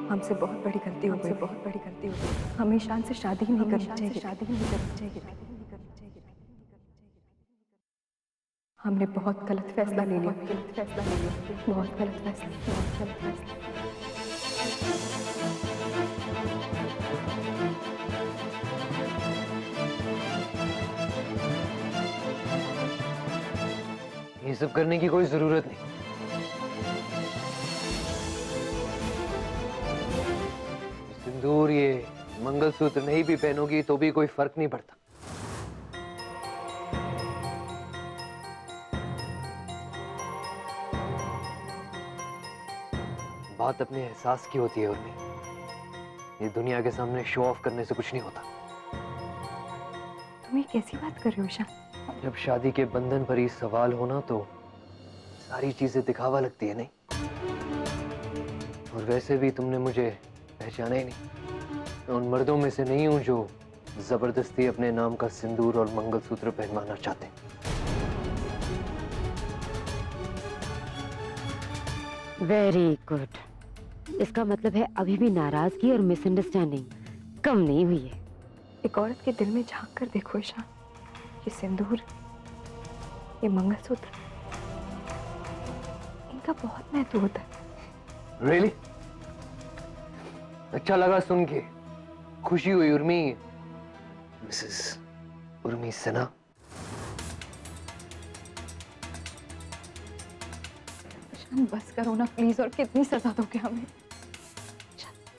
हमसे बहुत बड़ी गलती हो गई, बहुत बड़ी गलती हो गई। हमें ईशान से शादी ही नहीं करनी चाहिए, शादी ही नहीं करनी चाहिए। हमने बहुत गलत फैसला ले लिया, गलत फैसला ले लिया, बहुत गलत फैसला, बहुत गलत फैसला। ये सब करने की कोई जरूरत नहीं। सिंदूर, ये मंगलसूत्र नहीं भी पहनोगी तो भी कोई फर्क नहीं पड़ता। बात अपने एहसास की होती है उर्मी। ये दुनिया के सामने शो ऑफ करने से कुछ नहीं होता। तुम ये कैसी बात कर रहे हो ईशान? जब शादी के बंधन पर ही सवाल होना तो सारी चीजें दिखावा लगती है, नहीं? और वैसे भी तुमने मुझे पहचाना ही नहीं। मैं उन मर्दों में से नहीं हूं जो जबरदस्ती अपने नाम का सिंदूर और मंगलसूत्र पहनवाना चाहते। Very good. इसका मतलब है अभी भी नाराजगी और मिसअंडरस्टैंडिंग कम नहीं हुई है। एक औरत के दिल में झांक कर देखो ईशान, ये सिंदूर, ये मंगलसूत्र, इनका बहुत महत्व होता है। Really? अच्छा लगा सुन के, खुशी हुई उर्मी। मिसेस उर्मी सिन्हा। ईशान बस करो ना प्लीज, और कितनी सजा दोगे हमें?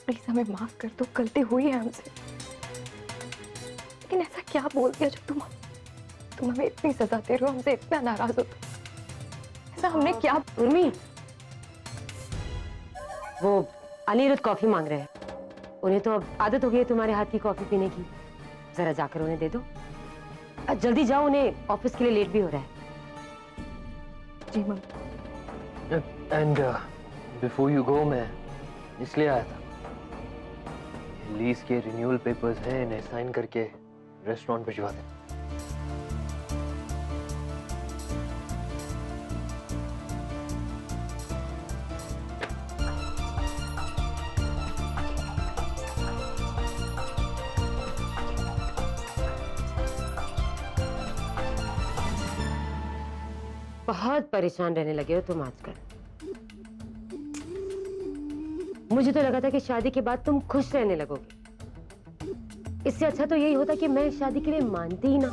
प्लीज हमें माफ कर दो, गलती हुई है हमसे। लेकिन ऐसा क्या बोल दिया जो तुम हमें इतनी सजा दे रहे हो, हमसे इतना नाराज हो? ऐसा हमने क्या? उर्मी, वो अनिरुद्ध कॉफी मांग रहे हैं। उन्हें तो अब आदत हो गई है तुम्हारे हाथ की कॉफी पीने की। जरा जाकर उन्हें दे दो। जल्दी जाओ, उन्हें ऑफिस के लिए लेट भी हो रहा है। जी mummy. And before you go, मैं इसलिए आया था। लीज के रिन्यूअल पेपर्स हैं, इन्हें साइन करके रेस्टोरेंट भिजवा दें। बहुत परेशान रहने लगे हो तुम आजकल। मुझे तो लगा था कि शादी के बाद तुम खुश रहने लगोगे। इससे अच्छा तो यही होता कि मैं शादी के लिए मानती ही ना,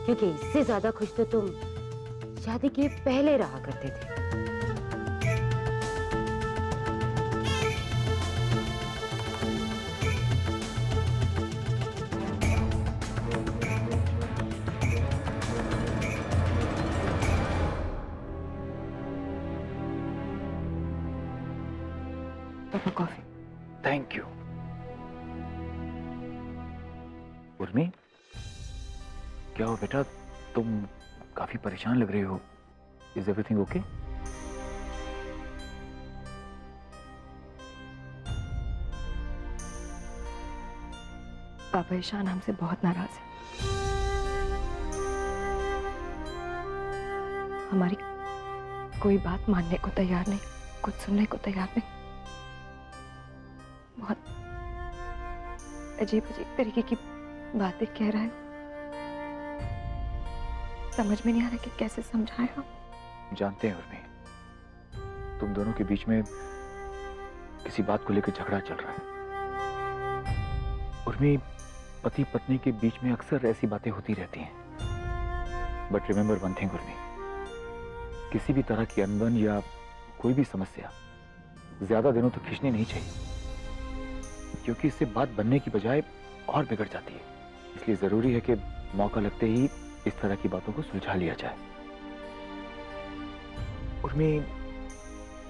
क्योंकि इससे ज्यादा खुश तो तुम शादी के पहले रहा करते थे। पापा कॉफी। Thank you. उर्मी, क्या हो बेटा, तुम काफी परेशान लग रही हो। Is everything okay? पापा ईशान हमसे बहुत नाराज है। हमारी कोई बात मानने को तैयार नहीं, कुछ सुनने को तैयार नहीं। बहुत अजीब अजीब तरीके की बातें कह रहा है। समझ में नहीं आ रहा कि कैसे समझाएं हम। जानते हैं उर्मी, तुम दोनों के बीच में किसी बात को लेकर झगड़ा चल रहा है। उर्मी, पति पत्नी के बीच में अक्सर ऐसी बातें होती रहती हैं। But remember one thing Urmi, किसी भी तरह की अनबन या कोई भी समस्या ज्यादा दिनों तक खींचनी नहीं चाहिए, क्योंकि इससे बात बनने की बजाय और बिगड़ जाती है। इसलिए जरूरी है कि मौका लगते ही इस तरह की बातों को सुलझा लिया जाए। उर्मी,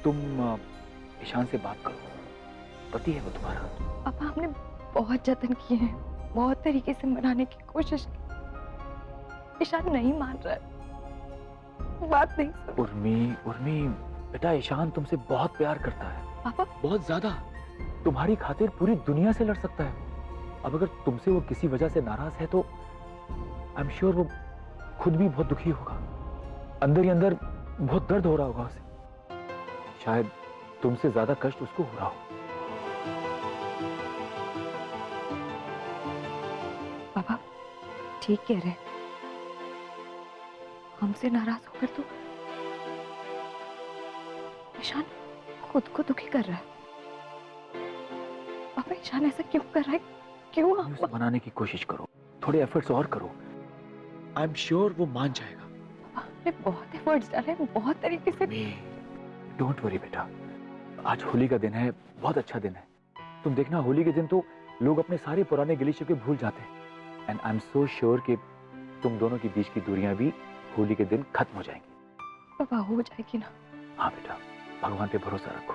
तुम ईशान से बात करो, पति है वो तुम्हारा। पापा हमने बहुत जतन किए हैं, बहुत तरीके से मनाने की कोशिश की। ईशान नहीं मान रहा है, बात नहीं सुन। उर्मी बेटा, ईशान तुमसे बहुत प्यार करता है। पापा, बहुत ज्यादा। तुम्हारी खातिर पूरी दुनिया से लड़ सकता है। अब अगर तुमसे वो किसी वजह से नाराज है तो आई एम श्योर वो खुद भी बहुत दुखी होगा, अंदर ही अंदर बहुत दर्द हो रहा होगा उसे। शायद तुमसे ज्यादा कष्ट उसको हो रहा हो। पापा ठीक कह रहे हैं, हमसे नाराज होकर तो ईशान खुद को दुखी कर रहा है। पापा ईशान ऐसा क्यों कर रहा है? क्यों उसे मनाने की कोशिश करो, थोड़े एफर्ट्स और करो, आई एम श्योर वो मान जाएगा। आपने बहुत एफर्ट्स डाले, बहुत तरीके से। डोंट वरी बेटा, आज होली का दिन है, बहुत अच्छा दिन है। तुम देखना होली के दिन तो लोग अपने सारे पुराने गिले शिकवे भूल जाते हैं। And I am so sure कि तुम दोनों के बीच की दूरियां भी होली के दिन खत्म हो जाएंगी। पापा हो जाएगी ना? हाँ बेटा, भगवान पे भरोसा रखो।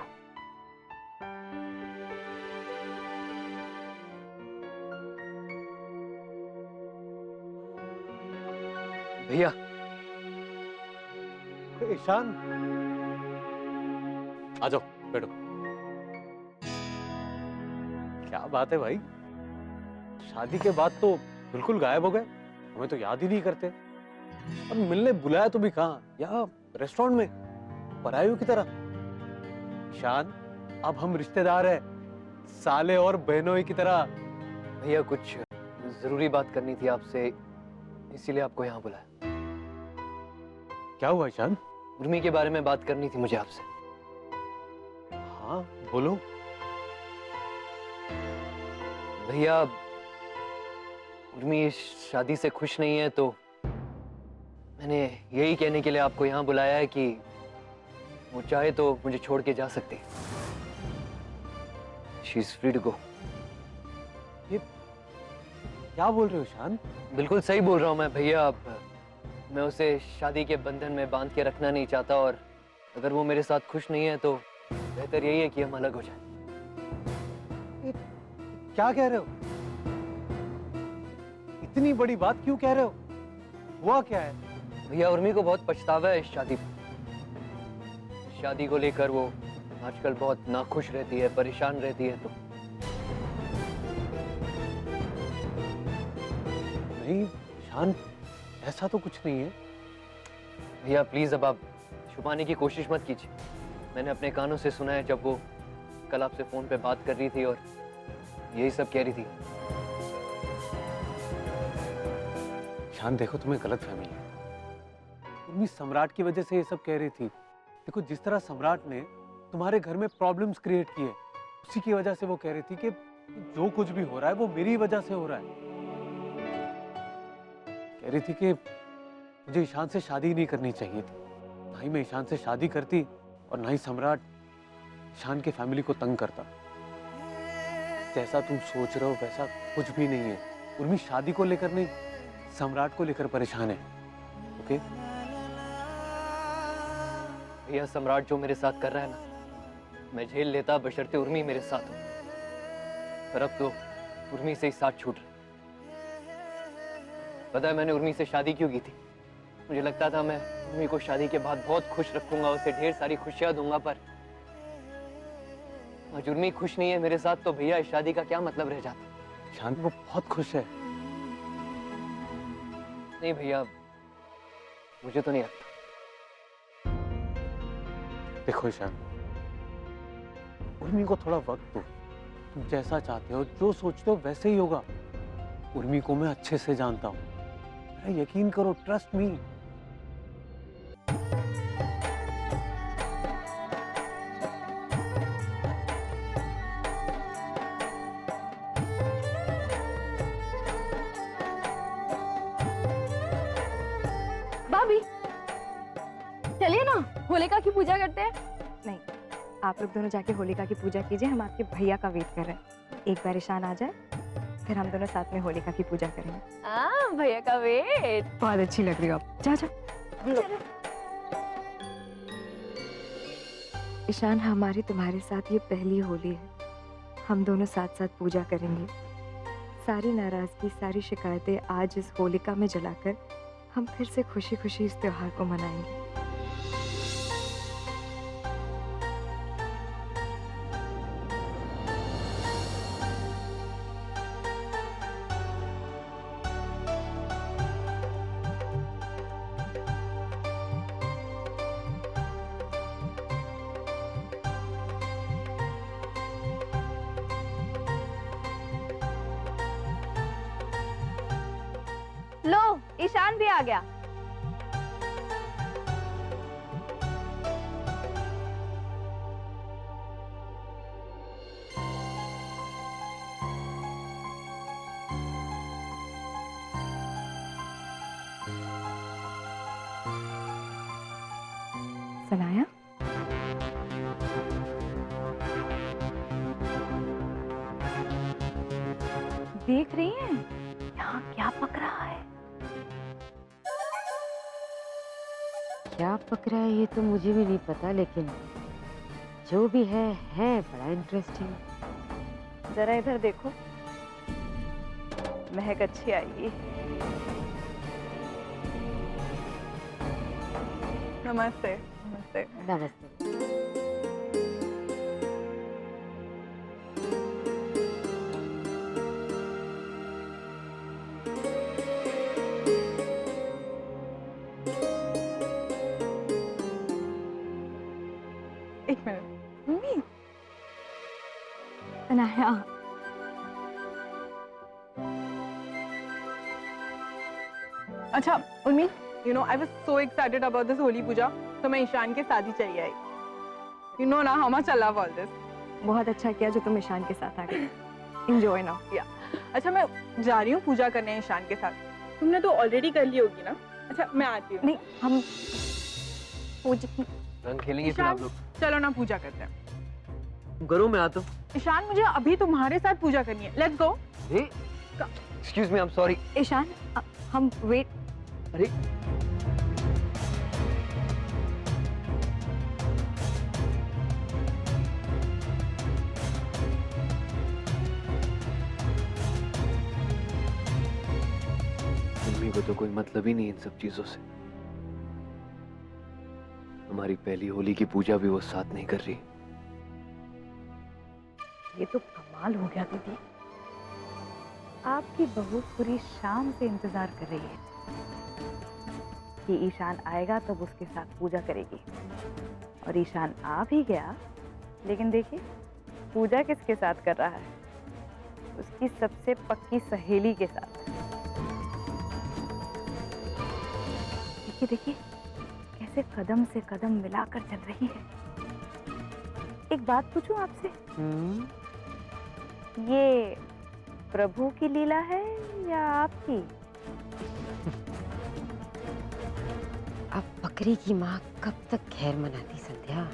भैया, ईशान, आ जाओ बैठो। क्या बात है भाई, शादी के बाद तो बिल्कुल गायब हो गए, हमें तो याद ही नहीं करते। और मिलने बुलाया तो भी कहाँ, यहाँ रेस्टोरेंट में, पराइयों की तरह। ईशान, अब हम रिश्तेदार हैं, साले और बहनों की तरह। भैया कुछ जरूरी बात करनी थी आपसे, इसीलिए आपको यहाँ बुलाया। क्या हुआ ईशान? उर्मी के बारे में बात करनी थी मुझे आपसे। हाँ बोलो। भैया, उर्मी इस शादी से खुश नहीं है, तो मैंने यही कहने के लिए आपको यहाँ बुलाया है कि वो चाहे तो मुझे छोड़ के जा सकती है। She is free to go। ये क्या बोल रहे हो ईशान? बिल्कुल सही बोल रहा हूँ मैं भैया। मैं उसे शादी के बंधन में बांध के रखना नहीं चाहता, और अगर वो मेरे साथ खुश नहीं है तो बेहतर यही है कि हम अलग हो जाएं। क्या कह रहे हो? इतनी बड़ी बात क्यों कह रहे हो? हुआ क्या है? भैया, उर्मी को बहुत पछतावा है इस शादी पे। इस शादी को लेकर वो आजकल बहुत नाखुश रहती है, परेशान रहती है। तो नहीं ईशान, ऐसा तो कुछ नहीं है। भैया प्लीज, अब आप छुपाने की कोशिश मत कीजिए। मैंने अपने कानों से सुना है जब वो कल आपसे फोन पे बात कर रही थी और यही सब कह रही थी। ईशान देखो, तुम्हें गलत फहमी है। उर्मी सम्राट की वजह से ये सब कह रही थी। देखो, जिस तरह सम्राट ने तुम्हारे घर में प्रॉब्लम्स क्रिएट किए, उसी की वजह से वो कह रही थी कि जो कुछ भी हो रहा है वो मेरी वजह से हो रहा है। कह रही थी कि मुझे ईशान से शादी नहीं करनी चाहिए थी। ना ही मैं ईशान से शादी करती और ना ही सम्राट ईशान के फैमिली को तंग करता। जैसा तुम सोच रहे हो वैसा कुछ भी नहीं है। उर्मी शादी को लेकर नहीं, सम्राट को लेकर परेशान है। ओके भैया, सम्राट जो मेरे साथ कर रहा है ना, मैं झेल लेता बशर्ते उर्मी मेरे साथ हो। पर अब तो उर्मी से ही साथ छूट रहा। पता है मैंने उर्मी से शादी क्यों की थी? मुझे लगता था मैं उर्मी को शादी के बाद बहुत खुश रखूंगा, उसे ढेर सारी खुशियां दूंगा। पर आज उर्मी खुश नहीं है मेरे साथ, तो भैया इस शादी का क्या मतलब रह जाता? ईशान, वो बहुत खुश है। नहीं भैया, मुझे तो नहीं लगता। देखो ईशान, उर्मी को थोड़ा वक्त दो। तुम जैसा चाहते हो, जो सोचते हो वैसे ही होगा। उर्मी को मैं अच्छे से जानता हूँ, मेरा यकीन करो, ट्रस्ट मी। भाभी चलिए ना, होलिका की पूजा करते हैं। नहीं, आप लोग दोनों जाके होलिका की पूजा कीजिए, हम आपके भैया का वेट कर रहे हैं। एक बार ईशान आ जाए, फिर हम दोनों साथ में होलिका की पूजा करेंगे। भैया का वेट। बहुत अच्छी लग रही हो आप। जा जा। ईशान, हमारी तुम्हारे साथ ये पहली होली है। हम दोनों साथ साथ पूजा करेंगे। सारी नाराजगी, सारी शिकायतें आज इस होलिका में जलाकर हम फिर से खुशी खुशी इस त्योहार को मनाएंगे। लो ईशान भी आ गया। सनाया, देख रही हैं यहाँ क्या पक रहा है? क्या पक रहा है ये तो मुझे भी नहीं पता, लेकिन जो भी है बड़ा इंटरेस्टिंग। जरा इधर देखो, महक अच्छी आएगी। नमस्ते। नमस्ते। नमस्ते। एक मिनट। मम्मी। सनाया, अच्छा Urmi, you know I was so excited about this Holi पूजा, तो मैं ईशान के साथ ही चली आई। You know ना how much I love all this। बहुत अच्छा किया जो तुम ईशान के साथ आ गए। Enjoy now। अच्छा मैं जा रही हूँ पूजा करने ईशान के साथ। तुमने तो ऑलरेडी कर ली होगी ना? अच्छा मैं आती हूँ। नहीं, हम पूजा रंग खेलेंगे फिर आप लोग। चलो ना पूजा करते हैं। तुम करो, मैं आता हूँ। ईशान मुझे अभी तुम्हारे साथ पूजा करनी है। Let's go. Excuse me, I am sorry. Ishaan, हम वेट। अरे मम्मी को तो कोई मतलब ही नहीं इन सब चीजों से। हमारी पहली होली की पूजा भी वो साथ नहीं कर रही। ये तो कमाल हो गया दीदी। आपकी बहू पूरी शाम से इंतजार कर रही है कि ईशान आएगा तब उसके साथ पूजा करेगी, और ईशान आ भी गया, लेकिन देखिए पूजा किसके साथ कर रहा है? उसकी सबसे पक्की सहेली के साथ। देखिए देखिए कैसे कदम से कदम मिलाकर चल रही है। एक बात पूछूं आपसे, ये प्रभु की लीला है या आपकी? अब बकरी की माँ कब तक खैर मनाती संध्या?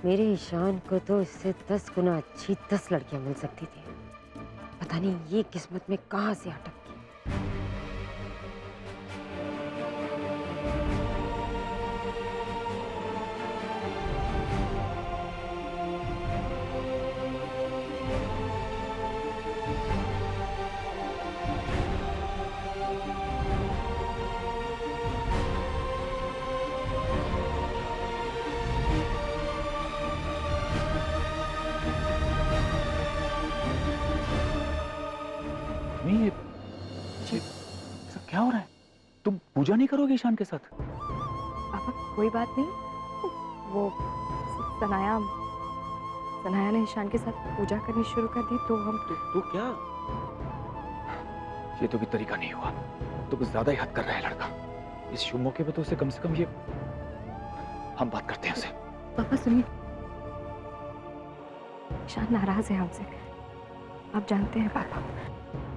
मेरे ईशान को तो इससे 10 गुना अच्छी 10 लड़कियां मिल सकती थी। पता नहीं ये किस्मत में कहां से अटक गई। नहीं ये सब क्या हो रहा है? तुम पूजा नहीं करोगे ईशान के साथ? पापा कोई बात नहीं, वो सनाया सनाया ने ईशान के साथ पूजा करनी शुरू कर दी तो हम। तो क्या? ये तो भी तरीका नहीं हुआ। तो कुछ ज्यादा ही हद कर रहा है लड़का। इस शुभ मौके पे तो उसे कम से कम ये हम बात करते हैं उसे। पापा सुनिए, ईशान नाराज है हमसे। आप जानते हैं पापा,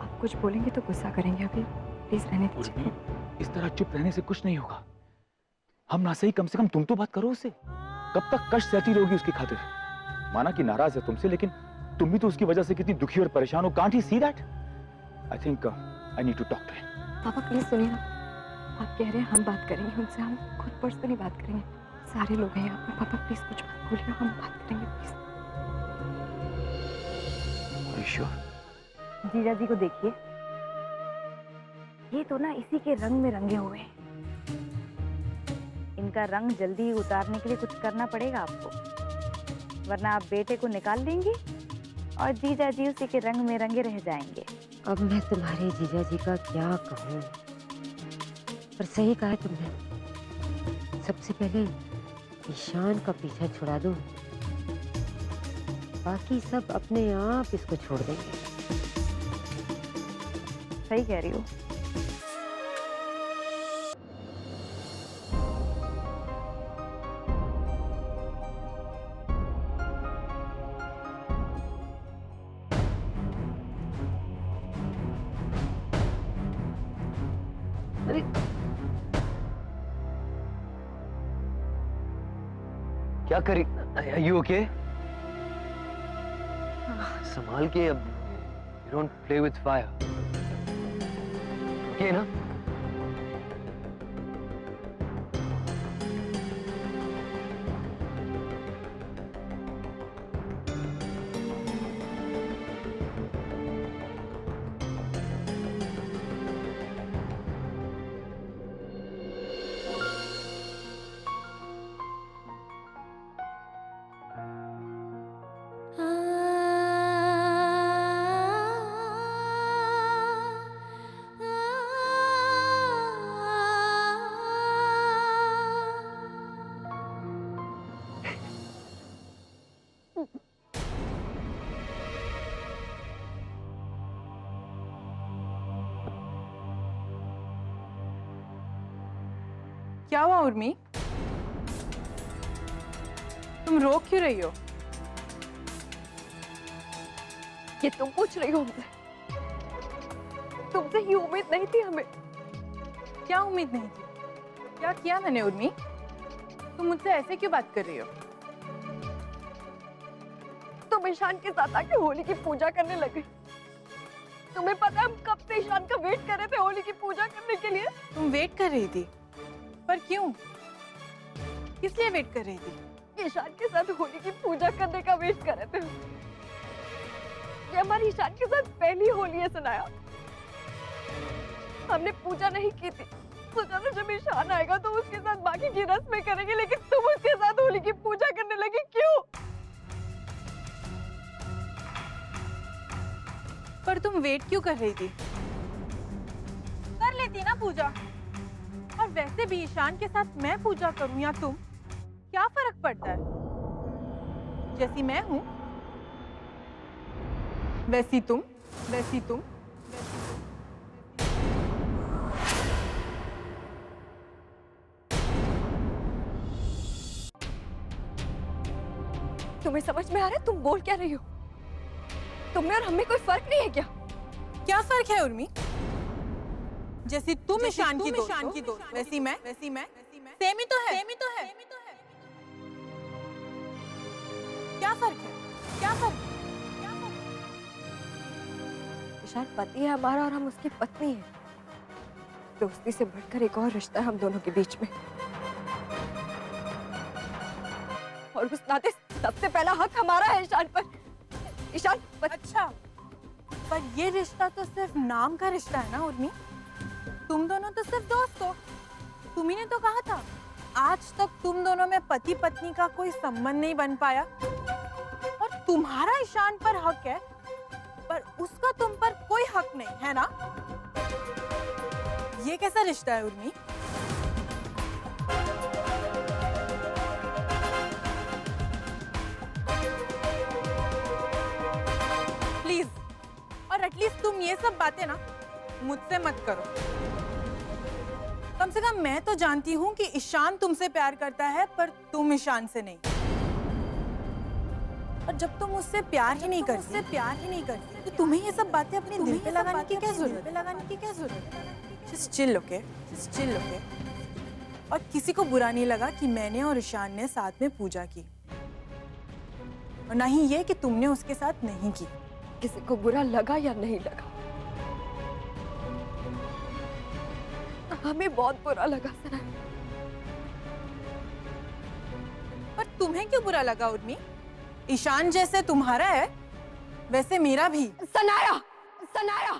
आप कुछ बोलेंगे तो गुस्सा करेंगे। अभी प्लीज रहने दीजिए। उर्मी, इस तरह चुप रहने से कुछ नहीं होगा। हम ना सही, कम से कम तुम तो बात करो उससे। कब तक कष्ट सहती रहोगी उसकी खातिर? माना कि नाराज है तुमसे, लेकिन तुम भी तो उसकी वजह से कितनी दुखी और परेशान हो। Can't he see that? I think I need to talk to him. पापा प्लीज सुनिए ना, आप कह रहे हैं हम बात करेंगे उनसे, हम खुद पर्सनली बात करेंगे। सारे लोग हैं यहाँ पर। पापा प्लीज कुछ मत बोलिए, हम बात करेंगे प्लीज। Are you sure? जीजा जी को देखिए, ये तो ना इसी के रंग में रंगे हुए हैं। इनका रंग जल्दी उतारने के लिए कुछ करना पड़ेगा आपको, वरना आप बेटे को निकाल देंगी और जीजा जी उसी के रंग में रंगे रह जाएंगे। अब मैं तुम्हारे जीजा जी का क्या कहूँ? पर सही कहा तुमने। सबसे पहले ईशान का पीछा छुड़ा दो, बाकी सब अपने आप इसको छोड़ देंगे। सही कह रही हो। अरे क्या करी? You okay? संभाल के, अब you don't play with fire, okay ना? क्या हुआ उर्मी? तुम रो क्यों रही हो? ये तुम पूछ रही हो मुझसे? तुमसे ही उम्मीद नहीं थी हमें। क्या उम्मीद नहीं थी? क्या किया मैंने उर्मी? तुम मुझसे ऐसे क्यों बात कर रही हो? तुम ईशान के साथ आके होली की पूजा करने लगे। तुम्हें पता है हम कब से ईशान का वेट कर रहे थे होली की पूजा करने के लिए। तुम वेट कर रही थी, पर क्यों? किस लिए वेट कर रही थी? ईशान के साथ होली की पूजा करने का वेट कर रहे थे। ये हमारी ईशान के साथ पहली होली है सनाया। हमने पूजा नहीं की थी, सोचा था जब ईशान आएगा तो उसके साथ बाकी की रस्में करेंगे, लेकिन तुम उसके साथ होली की पूजा करने लगी। क्यों? पर तुम वेट क्यों कर रही थी? कर लेती ना पूजा। और वैसे भी ईशान के साथ मैं पूजा करूं या तुम, क्या फर्क पड़ता है? जैसी मैं हूं वैसी तुम, वैसी तुम, वैसी तुम। तुम्हें समझ में आ रहा है तुम बोल क्या रही हो? तुम्हें और हमें कोई फर्क नहीं है क्या? क्या फर्क है उर्मी? जैसी तुम ईशान की दोस्त, वैसी मैं, सेम ही तो है। क्या फर्क है? क्या फर्क है? ईशान पति है हमारा और हम उसकी पत्नी है। दोस्ती से बढ़कर एक और रिश्ता है हम दोनों के बीच में, और उस नाते सबसे पहला हक हमारा है ईशान पर। ईशान अच्छा, पर ये रिश्ता तो सिर्फ नाम का रिश्ता है ना उर्मी? तुम दोनों तो सिर्फ दोस्त हो। तुम्ही ने तो कहा था आज तक तुम दोनों में पति पत्नी का कोई संबंध नहीं बन पाया, और तुम्हारा ईशान पर हक है, पर उसका तुम पर कोई हक नहीं है ना? ये कैसा रिश्ता है उर्मी? प्लीज, और एटलीस्ट तुम ये सब बातें ना मुझसे मत करो। कम से कम मैं तो जानती हूँ कि ईशान तुमसे प्यार करता है, पर तुम ईशान से नहीं। और जब तुम उससे प्यार ही नहीं करती, तो तुम्हें ये सब बातें अपने दिल पे लगाने की क्या जरूरत है? Just chill, okay? Just chill, okay? और किसी को बुरा नहीं लगा कि मैंने और ईशान ने साथ में पूजा की, और ना ही ये कि तुमने उसके साथ नहीं की। किसी को बुरा लगा या नहीं लगा, हमें बहुत बुरा लगा सना। पर तुम्हें क्यों बुरा लगा उर्मी? ईशान जैसे तुम्हारा है वैसे मेरा भी। सनाया, सनाया,